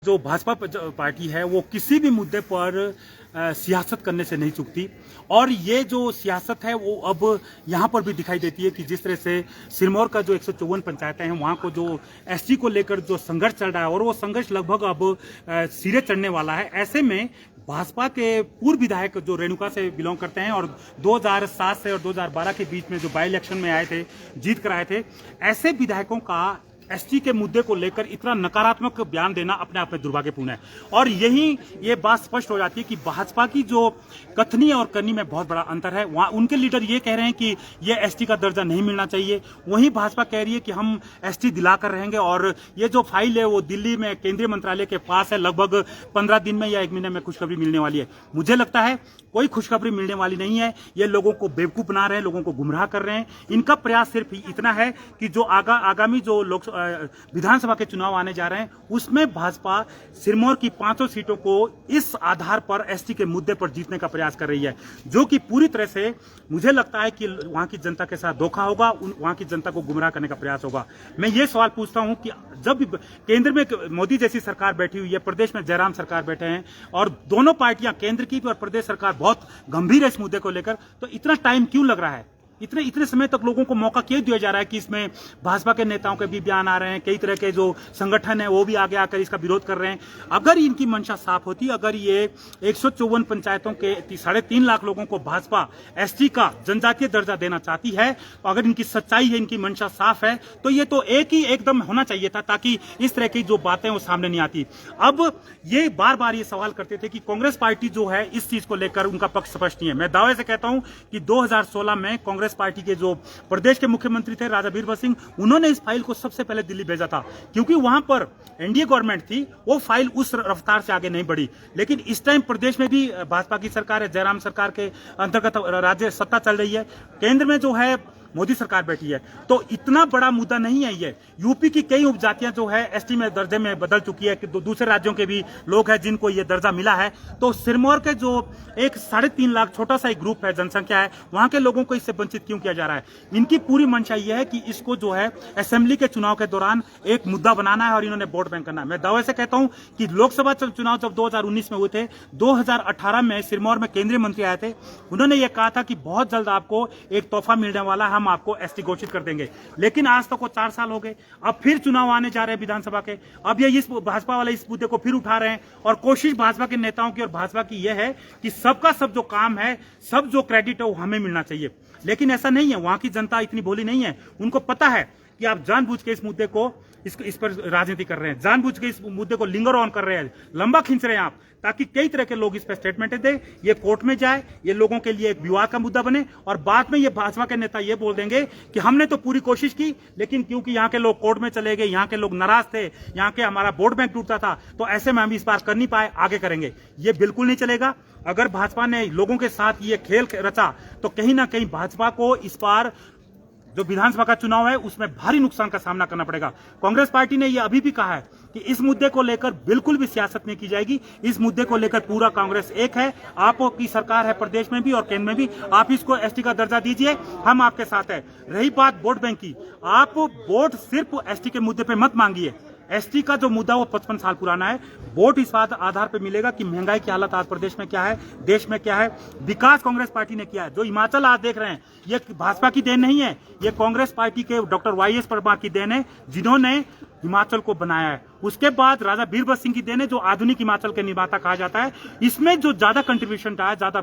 जो भाजपा पार्टी है वो किसी भी मुद्दे पर सियासत करने से नहीं चूकती और ये जो सियासत है वो अब यहाँ पर भी दिखाई देती है कि जिस तरह से सिरमौर का जो 154 पंचायतें हैं वहाँ को जो एसटी को लेकर जो संघर्ष चल रहा है और वो संघर्ष लगभग अब सिरे चढ़ने वाला है। ऐसे में भाजपा के पूर्व विधायक जो रेणुका से बिलोंग करते हैं और 2007 से और 2012 के बीच में जो बाई इलेक्शन में आए थे, जीत कर आए थे, ऐसे विधायकों का एसटी के मुद्दे को लेकर इतना नकारात्मक बयान देना अपने आप में दुर्भाग्यपूर्ण है। और यही ये बात स्पष्ट हो जाती है कि भाजपा की जो कथनी और करनी में बहुत बड़ा अंतर है। वहां उनके लीडर ये कह रहे हैं कि ये एसटी का दर्जा नहीं मिलना चाहिए, वहीं भाजपा कह रही है कि हम एसटी दिलाकर रहेंगे। और ये जो फाइल है वो दिल्ली में केंद्रीय मंत्रालय के पास है, लगभग 15 दिन में या 1 महीने में खुशखबरी मिलने वाली है। मुझे लगता है कोई खुशखबरी मिलने वाली नहीं है। ये लोगों को बेवकूफ बना रहे हैं, लोगों को गुमराह कर रहे हैं। इनका प्रयास सिर्फ इतना है कि जो आगामी जो विधानसभा के चुनाव आने जा रहे हैं उसमें भाजपा सिरमौर की 500 सीटों को इस आधार पर एसटी के मुद्दे पर जीतने का प्रयास कर रही है, जो कि पूरी तरह से मुझे लगता है कि वहां की जनता के साथ धोखा होगा, वहां की जनता को गुमराह करने का प्रयास होगा। मैं ये सवाल पूछता हूं कि जब केंद्र में मोदी जैसी सरकार बैठी हुई है, प्रदेश में जयराम सरकार बैठे हैं और दोनों पार्टियां, केंद्र की भी और प्रदेश सरकार, बहुत गंभीर है इस मुद्दे को लेकर, तो इतना टाइम क्यों लग रहा है? इतने समय तक लोगों को मौका क्यों दिया जा रहा है कि इसमें भाजपा के नेताओं के भी बयान आ रहे हैं, कई तरह के जो संगठन है वो भी आगे आकर इसका विरोध कर रहे हैं। अगर इनकी मंशा साफ होती, अगर ये 154 पंचायतों के 3.5 लाख लोगों को भाजपा एसटी का जनजातीय दर्जा देना चाहती है, तो अगर इनकी सच्चाई है, इनकी मंशा साफ है, तो ये तो एकदम होना चाहिए था, ताकि इस तरह की जो बातें वो सामने नहीं आती। अब ये बार बार ये सवाल करते थे कि कांग्रेस पार्टी जो है इस चीज को लेकर उनका पक्ष स्पष्ट नहीं है। मैं दावे से कहता हूं कि 2016 में कांग्रेस पार्टी के जो प्रदेश के मुख्यमंत्री थे राजा बीरबल सिंह, उन्होंने इस फाइल को सबसे पहले दिल्ली भेजा था, क्योंकि वहां पर एनडीए गवर्नमेंट थी, वो फाइल उस रफ्तार से आगे नहीं बढ़ी। लेकिन इस टाइम प्रदेश में भी भाजपा की सरकार है, जयराम सरकार के अंतर्गत राज्य सत्ता चल रही है, केंद्र में जो है मोदी सरकार बैठी है, तो इतना बड़ा मुद्दा नहीं है ये। यूपी की कई उपजातियां जो है एसटी में दर्जे में बदल चुकी है कि दूसरे राज्यों के भी लोग हैं जिनको ये दर्जा मिला है। तो सिरमौर के जो एक 3.5 लाख छोटा सा एक ग्रुप है, जनसंख्या है, वहां के लोगों को इससे वंचित क्यों किया जा रहा है? इनकी पूरी मंशा ये है कि इसको जो है असेंबली के चुनाव के दौरान एक मुद्दा बनाना है और इन्होंने वोट बैंक करना है। मैं दावे से कहता हूं कि लोकसभा चुनाव जब 2019 में हुए थे, 2018 में सिरमौर में केंद्रीय मंत्री आए थे, उन्होंने ये कहा था कि बहुत जल्द आपको एक तोहफा मिलने वाला, हम आपको एसटी घोषित कर देंगे। लेकिन आज तक वो 4 साल हो गए, अब फिर चुनाव आने जा रहे हैं विधानसभा के, अब ये इस भाजपा वाले इस मुद्दे को फिर उठा रहे हैं और कोशिश भाजपा के नेताओं की और भाजपा की यह है कि सबका सब जो काम है, सब जो क्रेडिट है वो हमें मिलना चाहिए। लेकिन ऐसा नहीं है, वहां की जनता इतनी भोली नहीं है। उनको पता है कि आप जानबूझ के इस मुद्दे को इस पर राजनीति कर रहे हैं, जानबूझ के इस मुद्दे को लिंगर ऑन कर रहे हैं, लंबा खींच रहे हैं आप, ताकि कई तरह के लोग इस पर स्टेटमेंट दे, ये कोर्ट में जाए, ये लोगों के लिए एक विवाद का मुद्दा बने और बाद में ये भाजपा के नेता ये बोल देंगे कि हमने तो पूरी कोशिश की, लेकिन क्योंकि यहाँ के लोग कोर्ट में चले गए, यहाँ के लोग नाराज थे, यहाँ के हमारा वोट बैंक टूटता था, तो ऐसे में हम इस बार कर नहीं पाए, आगे करेंगे। ये बिल्कुल नहीं चलेगा। अगर भाजपा ने लोगों के साथ ये खेल रचा तो कहीं ना कहीं भाजपा को इस बार जो विधानसभा का चुनाव है उसमें भारी नुकसान का सामना करना पड़ेगा। कांग्रेस पार्टी ने यह अभी भी कहा है कि इस मुद्दे को लेकर बिल्कुल भी सियासत नहीं की जाएगी। इस मुद्दे को लेकर पूरा कांग्रेस एक है, आपकी सरकार है प्रदेश में भी और केंद्र में भी, आप इसको एसटी का दर्जा दीजिए, हम आपके साथ है। रही बात वोट बैंक की, आप वोट सिर्फ एसटी के मुद्दे पे मत मांगिए। एसटी का जो मुद्दा वो 55 साल पुराना है। वोट इस बात आधार पर मिलेगा कि महंगाई की हालत आज प्रदेश में क्या है, देश में क्या है, विकास कांग्रेस पार्टी ने किया है। जो हिमाचल आज देख रहे हैं, ये भाजपा की देन नहीं है, ये कांग्रेस पार्टी के डॉक्टर वाईएस परमार की देन है, जिन्होंने हिमाचल को बनाया है। उसके बाद राजा बीरबल सिंह की देन है, जो आधुनिक हिमाचल के निर्माता कहा जाता है। इसमें जो ज्यादा कंट्रीब्यूशन रहा है, ज्यादा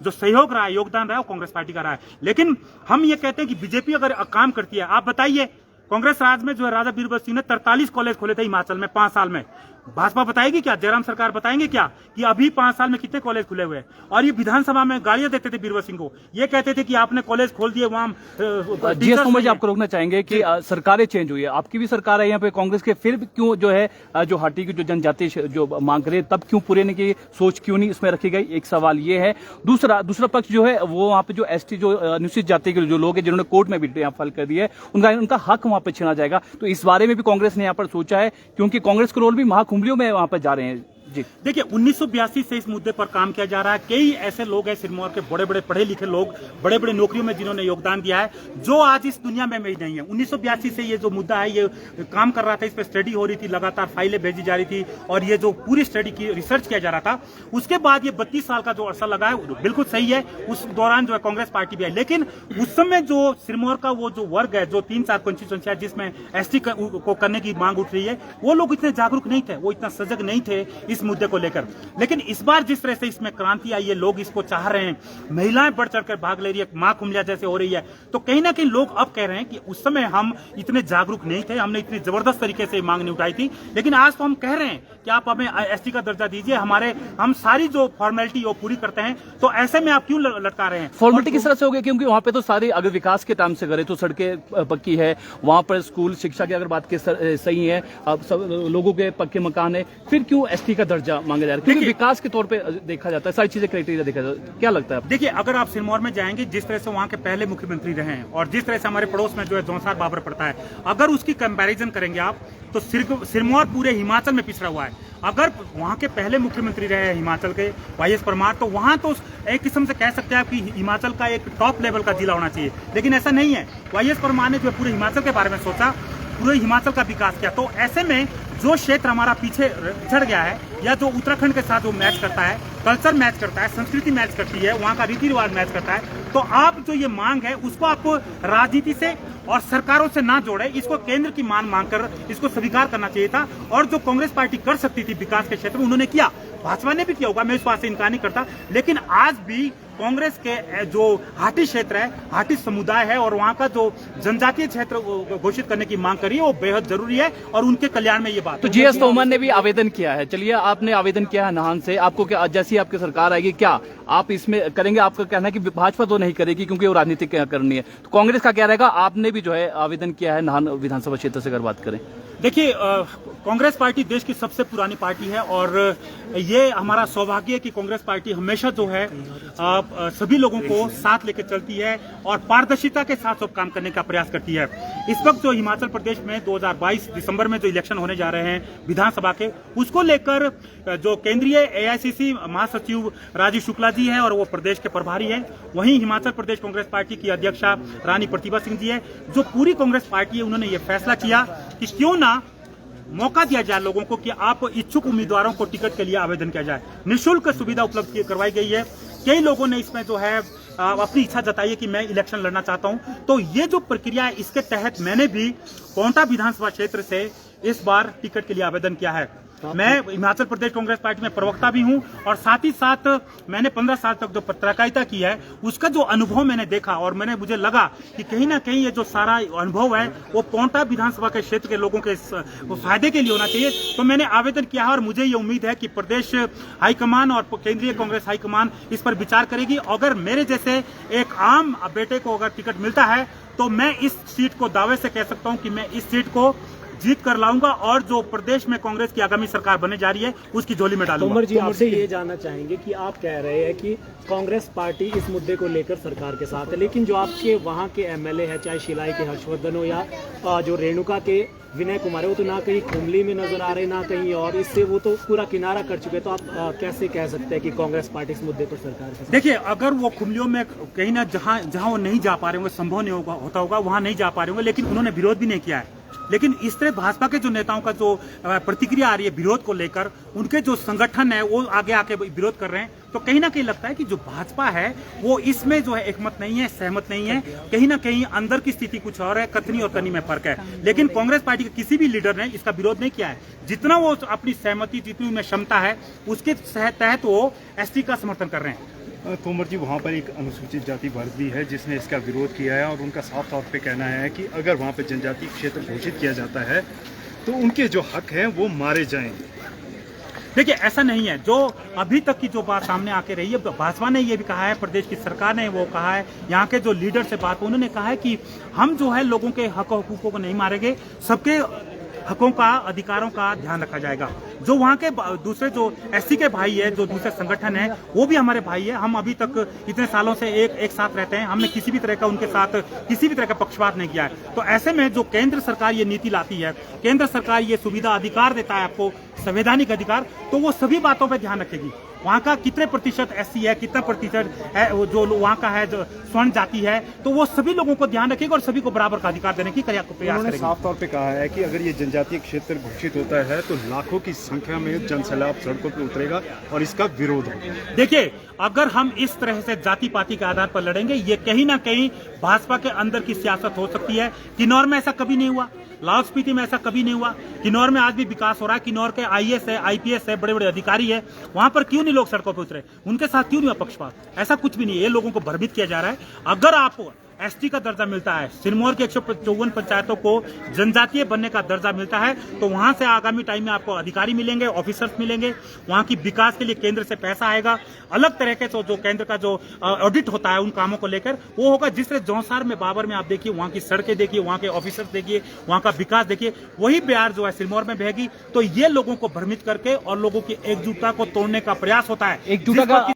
जो सहयोग रहा है, योगदान रहा है, वो कांग्रेस पार्टी का रहा है। लेकिन हम ये कहते हैं कि बीजेपी अगर काम करती है, आप बताइए, कांग्रेस राज में जो है राजा बीरबल सिंह ने 43 कॉलेज खोले थे हिमाचल में 5 साल में। भाजपा बताएगी क्या, जयराम सरकार बताएंगे क्या कि अभी 5 साल में कितने कॉलेज खुले हुए हैं? और ये विधानसभा में गालियां देते थे बीरबल सिंह को, ये कहते थे कि आपने कॉलेज खोल दिए वहां। जी आपको रोकना चाहेंगे कि सरकारें चेंज हुई है, आपकी भी सरकार है यहाँ पे कांग्रेस के, फिर भी क्यों जो है जो हाटी की जो जनजाति जो मांग करे, तब क्यों पूरे ने की सोच क्यों नहीं इसमें रखी गई? एक सवाल ये है। दूसरा पक्ष जो है वो वहाँ पे जो एसटी जो अनुसूचित जाति के जो लोग हैं जिन्होंने कोर्ट में भी यहाँ फाइल कर दिया है, उनका हक वहाँ पे छीना जाएगा। तो इस बारे में भी कांग्रेस ने यहाँ पर सोचा है, क्योंकि कांग्रेस का रोल भी महाकुंभलियों में वहाँ पर जा रहे हैं। जी। देखिए 1982 से इस मुद्दे पर काम किया जा रहा है। कई ऐसे लोग हैं सिरमौर के बड़े बड़े पढ़े लिखे लोग, बड़े बड़े नौकरियों में जिन्होंने योगदान दिया है, जो आज इस दुनिया में नहीं है। 1982 से ये जो मुद्दा है ये काम कर रहा था, इस पर स्टडी हो रही थी, लगातार फाइलें भेजी जा रही थी और ये जो पूरी स्टडी की रिसर्च किया जा रहा था। उसके बाद ये 32 साल का जो अरसा लगा है बिल्कुल सही है। उस दौरान जो है कांग्रेस पार्टी भी है, लेकिन उस समय जो सिरमौर का वो जो वर्ग है, जो 3-4 कंस्टिट्यूएंसी है जिसमें एसटी को करने की मांग उठ रही है, वो लोग इतने जागरूक नहीं थे, वो इतना सजग नहीं थे इस मुद्दे को लेकर। लेकिन इस बार जिस तरह से इसमें क्रांति आई है, लोग इसको चाह रहे हैं, महिलाएं बढ़ चढ़कर भाग ले रही है, मां कुमलिया जैसे हो रही है, तो कहीं ना कहीं लोग अब कह रहे हैं कि उस समय हम इतने जागरूक नहीं थे, हमने इतनी जबरदस्त तरीके से मांग नहीं उठाई थी, लेकिन आज तो हम कह रहे हैं कि आप हमें एसटी का दर्जा दीजिए, हम सारी जो फॉर्मेलिटी वो पूरी करते हैं, तो ऐसे में आप क्यों लटका रहे हैं? फॉर्मेलिटी किस तरह से होगी? क्योंकि वहां पे तो सारी अगर विकास के टाइम से करें तो सड़कें पक्की है, वहां पर स्कूल शिक्षा की अगर बात की सही है, अब सब लोगों के पक्के मकान है, फिर क्यों एसटी का दर्जा मांगा जा रहा है? क्योंकि विकास के तौर पे देखा जाता है, सारी चीजें क्राइटेरिया देखा जाता है। क्या लगता है? देखिए अगर आप सिरमौर में जाएंगे, जिस तरह से वहां के पहले मुख्यमंत्री रहे हैं और जिस तरह से हमारे पड़ोस में जो है जौनसार बाबर पड़ता है, अगर उसकी कंपैरिजन करेंगे आप तो सिरमौर पूरे हिमाचल में पिछड़ा हुआ है। अगर वहां के पहले मुख्यमंत्री रहे हैं हिमाचल के वाईएस परमार, तो वहां तो एक किस्म से कह सकते हैं कि हिमाचल का एक टॉप लेवल का जिला होना चाहिए, लेकिन ऐसा नहीं है। वाईएस परमार ने जो पूरे हिमाचल के बारे में सोचा, पूरे हिमाचल का विकास किया। तो ऐसे में जो क्षेत्र हमारा पीछे पिछड़ गया है, या जो उत्तराखंड के साथ वो मैच करता है, कल्चर मैच करता है, संस्कृति मैच करती है, वहाँ का रीति रिवाज मैच करता है, तो आप जो ये मांग है उसको आप राजनीति से और सरकारों से ना जोड़े, इसको केंद्र की मांग कर इसको स्वीकार करना चाहिए था। और जो कांग्रेस पार्टी कर सकती थी विकास के क्षेत्र में, उन्होंने किया, भाजपा ने भी किया होगा, मैं इस बात से इनकार नहीं करता, लेकिन आज भी कांग्रेस के जो हाटी क्षेत्र है, हाटी समुदाय है और वहाँ का जो जनजातीय क्षेत्र घोषित करने की मांग करी है, वो बेहद जरूरी है और उनके कल्याण में ये बात। तो जीएस तोमर ने भी आवेदन किया है, चलिए आपने आवेदन किया है नाहन से, आपको क्या जैसी आपकी सरकार आएगी क्या आप इसमें करेंगे? आपका कहना है कि भाजपा तो नहीं करेगी क्योंकि वो राजनीति करनी है, तो कांग्रेस का क्या रहेगा? आपने भी जो है आवेदन किया है नाहन विधानसभा क्षेत्र से अगर बात करें। देखिए कांग्रेस पार्टी देश की सबसे पुरानी पार्टी है और ये हमारा सौभाग्य है कि कांग्रेस पार्टी हमेशा जो है सभी लोगों को साथ लेकर चलती है और पारदर्शिता के साथ सब काम करने का प्रयास करती है। इस वक्त जो हिमाचल प्रदेश में 2022 दिसंबर में जो इलेक्शन होने जा रहे हैं विधानसभा के, उसको लेकर जो केंद्रीय एआईसीसी महासचिव राजीव शुक्ला जी है और वो प्रदेश के प्रभारी है, वहीं हिमाचल प्रदेश कांग्रेस पार्टी की अध्यक्षा रानी प्रतिभा सिंह जी है, जो पूरी कांग्रेस पार्टी है, उन्होंने ये फैसला किया कि क्यों ना मौका दिया जाए लोगों को कि आप इच्छुक उम्मीदवारों को टिकट के लिए आवेदन किया जाए। निःशुल्क सुविधा उपलब्ध करवाई गई है। कई लोगों ने इसमें जो है अपनी इच्छा जताई है कि मैं इलेक्शन लड़ना चाहता हूं, तो ये जो प्रक्रिया है इसके तहत मैंने भी पांवटा विधानसभा क्षेत्र से इस बार टिकट के लिए आवेदन किया है। मैं हिमाचल प्रदेश कांग्रेस पार्टी में प्रवक्ता भी हूं और साथ ही साथ मैंने 15 साल तक जो पत्रकारिता की है उसका जो अनुभव मैंने देखा और मुझे लगा कि कहीं ना कहीं ये जो सारा अनुभव है वो पांवटा विधानसभा के क्षेत्र के लोगों के फायदे के लिए होना चाहिए। तो मैंने आवेदन किया है और मुझे ये उम्मीद है कि प्रदेश हाईकमान और केंद्रीय कांग्रेस हाईकमान इस पर विचार करेगी। अगर मेरे जैसे एक आम बेटे को अगर टिकट मिलता है तो मैं इस सीट को दावे से कह सकता हूं कि मैं इस सीट को जीत कर लाऊंगा और जो प्रदेश में कांग्रेस की आगामी सरकार बनने जा रही है उसकी झोली में डालूंगा। तोमर जी आपसे ये जानना चाहेंगे कि आप कह रहे हैं कि कांग्रेस पार्टी इस मुद्दे को लेकर सरकार के साथ है, लेकिन जो आपके वहां के एमएलए है, चाहे शिलाई के हर्षवर्धन हो या जो रेणुका के विनय कुमार है, वो तो ना कहीं खुमली में नजर आ रहे ना कहीं और, इससे वो तो पूरा किनारा कर चुके। तो आप कैसे कह सकते हैं कि कांग्रेस पार्टी इस मुद्दे पर सरकार के साथ? देखिए अगर वो खुमलियों में कहीं ना जहां वो नहीं जा पा रहे होंगे, संभव नहीं होता होगा, वहां नहीं जा पा रहे होंगे, लेकिन उन्होंने विरोध भी नहीं किया है। लेकिन इस तरह भाजपा के जो नेताओं का जो प्रतिक्रिया आ रही है विरोध को लेकर, उनके जो संगठन है वो आगे आके विरोध कर रहे हैं, तो कहीं ना कहीं लगता है कि जो भाजपा है वो इसमें जो है एकमत नहीं है, सहमत नहीं है। कहीं ना कहीं अंदर की स्थिति कुछ और है, कथनी और कनी में फर्क है। लेकिन कांग्रेस पार्टी के किसी भी लीडर ने इसका विरोध नहीं किया है। जितना वो अपनी सहमति, जितनी उनमें क्षमता है उसके तहत वो एसटी का समर्थन कर रहे हैं। तोमर जी वहाँ पर एक अनुसूचित जाति वर्ग भी है जिसने इसका विरोध किया है और उनका साफ तौर पे कहना है कि अगर वहाँ पर जनजातीय क्षेत्र घोषित किया जाता है तो उनके जो हक हैं वो मारे जाएंगे। देखिए ऐसा नहीं है, जो अभी तक की जो बात सामने आके रही है, भाजपा ने ये भी कहा है, प्रदेश की सरकार ने वो कहा है, यहाँ के जो लीडर से बात उन्होंने कहा है कि हम जो है लोगों के हक हकूकों को नहीं मारेंगे, सबके हकों का, अधिकारों का ध्यान रखा जाएगा। जो वहाँ के दूसरे जो एससी के भाई है, जो दूसरे संगठन है, वो भी हमारे भाई है। हम अभी तक इतने सालों से एक साथ रहते हैं, हमने किसी भी तरह का उनके साथ किसी भी तरह का पक्षपात नहीं किया है। तो ऐसे में जो केंद्र सरकार ये नीति लाती है, केंद्र सरकार ये सुविधा अधिकार देता है आपको, संवैधानिक अधिकार, तो वो सभी बातों पर ध्यान रखेगी। वहाँ का कितने प्रतिशत एससी है, कितना प्रतिशत है जो वहाँ का है जो स्वर्ण जाति है, तो वो सभी लोगों को ध्यान रखेगा और सभी को बराबर का अधिकार देने की प्रयास उन्होंने करेगी। साफ तौर पे कहा है कि अगर ये जनजातीय क्षेत्र घोषित होता है तो लाखों की संख्या में जनसैलाब सड़कों पर उतरेगा और इसका विरोध होगा। देखिए, अगर हम इस तरह से जाति पाति के आधार पर लड़ेंगे, ये कहीं ना कहीं भाजपा के अंदर की सियासत हो सकती है। किन्नौर में ऐसा कभी नहीं हुआ, लाहौल स्पीति में ऐसा कभी नहीं हुआ। किन्नौर में आज भी विकास हो रहा है, किन्नौर के आईएएस है, आईपीएस है, बड़े बड़े अधिकारी है, वहां पर क्यों नहीं लोग सड़कों पर उतरे? उनके साथ क्यों नहीं हुआ पक्षपात? ऐसा कुछ भी नहीं है, ये लोगों को भ्रमित किया जा रहा है। अगर आप एसटी का दर्जा मिलता है, सिरमौर के 154 पंचायतों को जनजातीय बनने का दर्जा मिलता है, तो वहां से आगामी टाइम में आपको अधिकारी मिलेंगे, ऑफिसर्स मिलेंगे, वहां की विकास के लिए केंद्र से पैसा आएगा। अलग तरह के जो केंद्र का जो ऑडिट होता है उन कामों को लेकर वो होगा। जिस तरह जौनसार में, बाबर में आप देखिए, वहां की सड़कें देखिए, वहां के ऑफिसर्स देखिए, वहां का विकास देखिए, वही बिहार जो है सिरमौर में बहेगी। तो ये लोगों को भ्रमित करके और लोगों की एकजुटता को तोड़ने का प्रयास होता है। एकजुटता का